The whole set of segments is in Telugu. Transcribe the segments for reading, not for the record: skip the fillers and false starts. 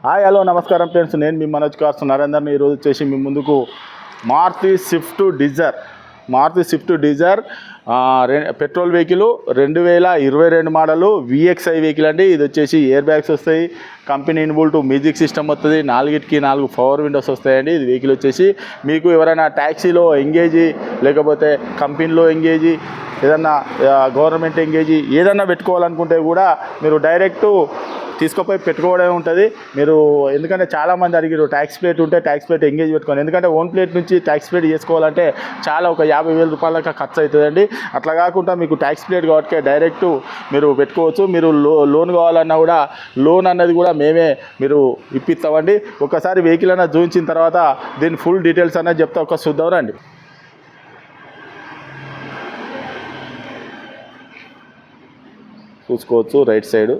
హాయ్ హలో నమస్కారం ఫ్రెండ్స్, నేను మీ మనోజ్ కార్స్ నరేందర్ని ఈరోజు వచ్చేసి మీ ముందుకు Maruti Swift Dzire petrol vehicle 2022 model VXI vehicle అండి. ఇది వచ్చేసి ఎయిర్ బ్యాగ్స్ వస్తాయి, కంపెనీ ఇన్బుల్ట్ మ్యూజిక్ సిస్టమ్ వస్తుంది, 4 పవర్ విండోస్ వస్తాయండి. ఇది వెహికల్ వచ్చేసి మీకు ఎవరైనా ట్యాక్సీలో ఎంగేజ్ లేకపోతే కంపెనీలో ఎంగేజ్ ఏదన్నా గవర్నమెంట్ ఎంగేజ్ ఏదన్నా పెట్టుకోవాలనుకుంటే కూడా మీరు డైరెక్ట్ తీసుకుపోయి పెట్టుకోవడమే ఉంటుంది. మీరు ఎందుకంటే చాలామంది అడిగారు ట్యాక్స్ ప్లేట్ ఉంటే ట్యాక్స్ ప్లేట్ ఎంగేజ్ పెట్టుకోండి, ఎందుకంటే ఓన్ ప్లేట్ నుంచి ట్యాక్స్ ప్లేట్ చేసుకోవాలంటే చాలా ఒక 50,000 రూపాయలకి ఖర్చు అవుతుందండి. అట్లా కాకుండా మీకు ట్యాక్స్ ప్లేట్ కాబట్టి డైరెక్ట్ మీరు పెట్టుకోవచ్చు. మీరు లోన్ కావాలన్నా కూడా లోన్ అన్నది కూడా మేమే మీరు ఇప్పిస్తామండి. ఒకసారి వెహికల్ అన్నది చూపించిన తర్వాత దీని ఫుల్ డీటెయిల్స్ అన్నది చెప్తా, ఒక చూద్దాం రండి. చూసుకోవచ్చు రైట్ సైడ్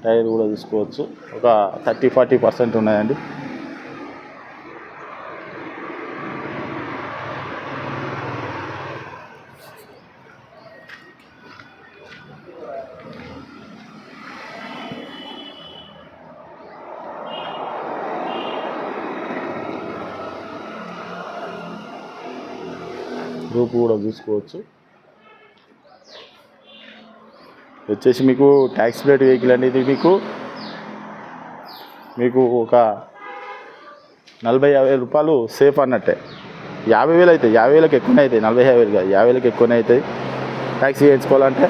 టైర్ కూడా చూసుకోవచ్చు, ఒక 30-40% ఉన్నాయండి. రూపు కూడా చూసుకోవచ్చు. వచ్చేసి మీకు ట్యాక్స్ ప్లేట్ వెహికల్ అనేది మీకు ఒక 40,000 రూపాయలు సేఫ్ అన్నట్టే. 50,000 అవుతాయి, 50,000కి ఎక్కువనే అవుతాయి, 40,000 కాదు 50,000కి ఎక్కువనే అవుతాయి. ట్యాక్సీ చేయించుకోవాలంటే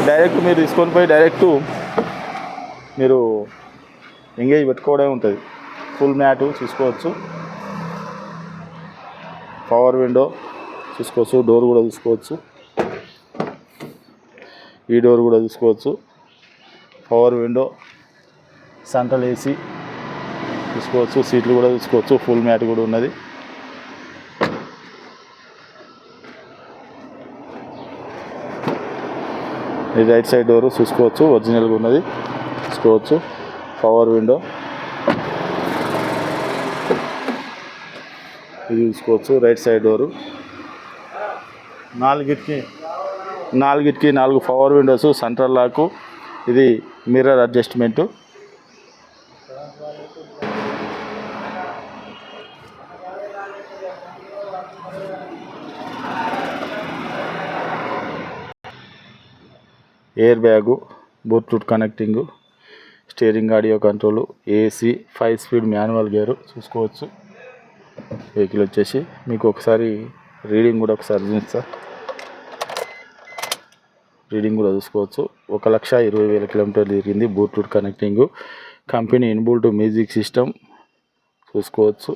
డైరెక్ట్ మీరు తీసుకొని పోయి డైరెక్ట్ మీరు ఎంగేజ్ పెట్టుకోవడమే ఉంటుంది. ఫుల్ మ్యాటు చూసుకోవచ్చు, పవర్ విండో చూసుకోవచ్చు, డోర్ కూడా చూసుకోవచ్చు, ఈ డోర్ కూడా చూసుకోవచ్చు, పవర్ విండో, సెంట్రల్ AC చూసుకోవచ్చు, సీట్లు కూడా చూసుకోవచ్చు, ఫుల్ మ్యాట్ కూడా ఉన్నది. ఈ రైట్ సైడ్ డోరు చూసుకోవచ్చు, ఒరిజినల్గా ఉన్నది చూసుకోవచ్చు, పవర్ విండో ఇది చూసుకోవచ్చు, right side door, 4 power windows, central lock, ఇది mirror adjustment. Air bag, Bluetooth connecting, steering audio control, AC, 5 speed manual gear చూసుకోవచ్చు. వెహికల్ వచ్చేసి మీకు ఒకసారి రీడింగ్ కూడా ఒకసారి చూపిస్తా, రీడింగ్ కూడా చూసుకోవచ్చు. 1,20,000 కిలోమీటర్లు తిరిగింది. Bluetooth connecting, company inbuilt music system చూసుకోవచ్చు.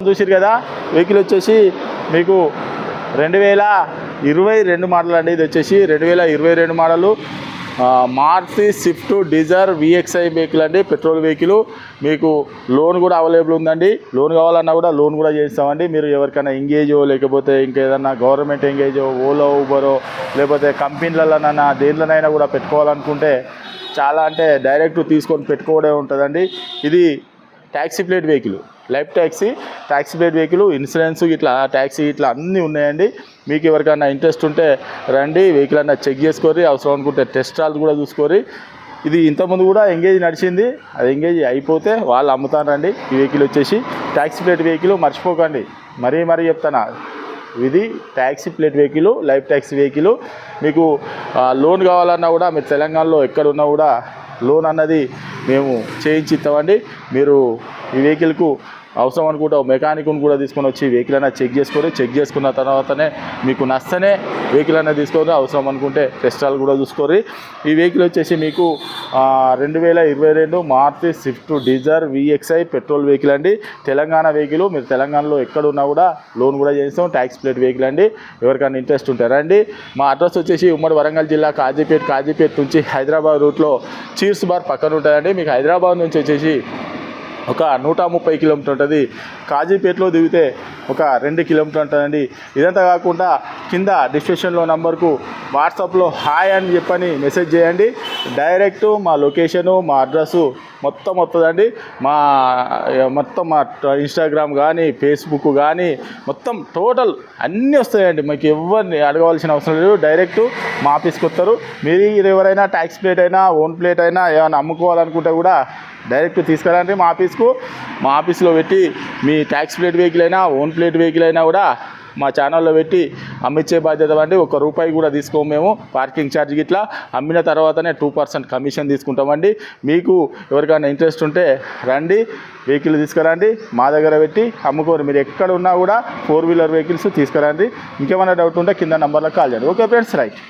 చూసారు కదా, వెహికల్ వచ్చేసి మీకు 2022 మోడల్ అండి. ఇది వచ్చేసి 2022 model Maruti Swift Dzire VXI vehicle అండి, పెట్రోల్ వెహికల్. మీకు లోన్ కూడా అవైలబుల్ ఉందండి. లోన్ కావాలన్నా కూడా లోన్ కూడా చేస్తామండి. మీరు ఎవరికైనా ఎంగేజో లేకపోతే ఇంకేదన్నా గవర్నమెంట్ ఎంగేజో, ఓలో ఊబరో లేకపోతే కంపెనీలలోనైనా దేంట్లోనైనా కూడా పెట్టుకోవాలనుకుంటే చాలా అంటే డైరెక్ట్ తీసుకొని పెట్టుకోవడే ఉంటుందండి. ఇది taxi plate vehicle, life taxi plate vehicle, insurance ఇట్లా ట్యాక్సీ ఇట్లా అన్నీ ఉన్నాయండి. మీకు ఎవరికైనా ఇంట్రెస్ట్ ఉంటే రండి, వెహికల్ అన్నా చెక్ చేసుకోరి, అవసరం అనుకుంటే టెస్ట్ డ్రైవ్ కూడా చూసుకోరి. ఇది ఇంతకుముందు కూడా ఎంగేజ్ నడిచింది, అది ఎంగేజ్ అయిపోతే వాళ్ళు అమ్ముతారండి. ఈ వెహికల్ వచ్చేసి ట్యాక్సీ ప్లేట్ వెహికల్, మర్చిపోకండి, మరీ చెప్తాను, ఇది taxi plate vehicle, life taxi vehicle. మీకు లోన్ కావాలన్నా కూడా మీరు తెలంగాణలో ఎక్కడున్నా కూడా లోన్ అన్నది మేము చేయించి ఇస్తామండి. మీరు ఈ వెహికల్కు అవసరం అనుకుంటే మెకానిక్ను కూడా తీసుకొని వచ్చి వెహికల్ అనేది చెక్ చేసుకున్న తర్వాతనే మీకు నచ్చనే వెహికల్ అనేది తీసుకోరు. అవసరం అనుకుంటే టెస్ట్ డ్రైవ్ కూడా చూసుకోరు. ఈ వెహికల్ వచ్చేసి మీకు 2022 Maruti Swift Dzire VXI petrol vehicle అండి, తెలంగాణ వెహికల్. మీరు తెలంగాణలో ఎక్కడున్నా కూడా లోన్ కూడా చేస్తాం. ట్యాక్స్ ప్లేట్ వెహికల్ అండి. ఎవరికైనా ఇంట్రెస్ట్ ఉంటారండి. మా అడ్రస్ వచ్చేసి ఉమ్మడి వరంగల్ జిల్లా కాజీపేట్ నుంచి హైదరాబాద్ రూట్లో చీర్స్ బార్ పక్కన ఉంటాయండి. మీకు హైదరాబాద్ నుంచి వచ్చేసి ఒక 130 కిలోమీటర్ ఉంటుంది. కాజీపేటలో దిగితే ఒక 2 కిలోమీటర్ ఉంటుందండి. ఇదంతా కాకుండా కింద డిస్క్రిప్షన్లో నంబర్కు వాట్సాప్లో హాయ్ అని చెప్పని మెసేజ్ చేయండి. డైరెక్ట్ మా లొకేషను మా అడ్రస్సు మొత్తం వస్తుందండి. మొత్తం మా ఇన్స్టాగ్రామ్ కానీ ఫేస్బుక్ కానీ మొత్తం టోటల్ అన్నీ వస్తాయండి. మీకు ఎవరిని అడగవలసిన అవసరం లేదు. డైరెక్ట్ మా ఆఫీస్కి వస్తారు. మీరు ఎవరైనా ట్యాక్స్ ప్లేట్ అయినా ఓన్ ప్లేట్ అయినా ఏమైనా అమ్ముకోవాలనుకుంటే కూడా డైరెక్ట్ తీసుకురండి మా ఆఫీస్కు. మా ఆఫీస్లో పెట్టి మీ ట్యాక్స్ ప్లేట్ వెహికల్ అయినా ఓన్ ప్లేట్ వెహికల్ అయినా కూడా మా ఛానల్లో పెట్టి అమ్మించే బాధ్యత అండి. ₹1 కూడా తీసుకోము మేము పార్కింగ్ ఛార్జ్ గిట్లా. అమ్మిన తర్వాతనే 2% కమిషన్ తీసుకుంటామండి. మీకు ఎవరికైనా ఇంట్రెస్ట్ ఉంటే రండి, వెహికల్ తీసుకురండి, మా దగ్గర పెట్టి అమ్ముకోరు. మీరు ఎక్కడ ఉన్నా కూడా 4 వీలర్ వెహికల్స్ తీసుకురండి. ఇంకేమైనా డౌట్ ఉంటే కింద నంబర్లో కాల్ చేయండి. Okay friends, right.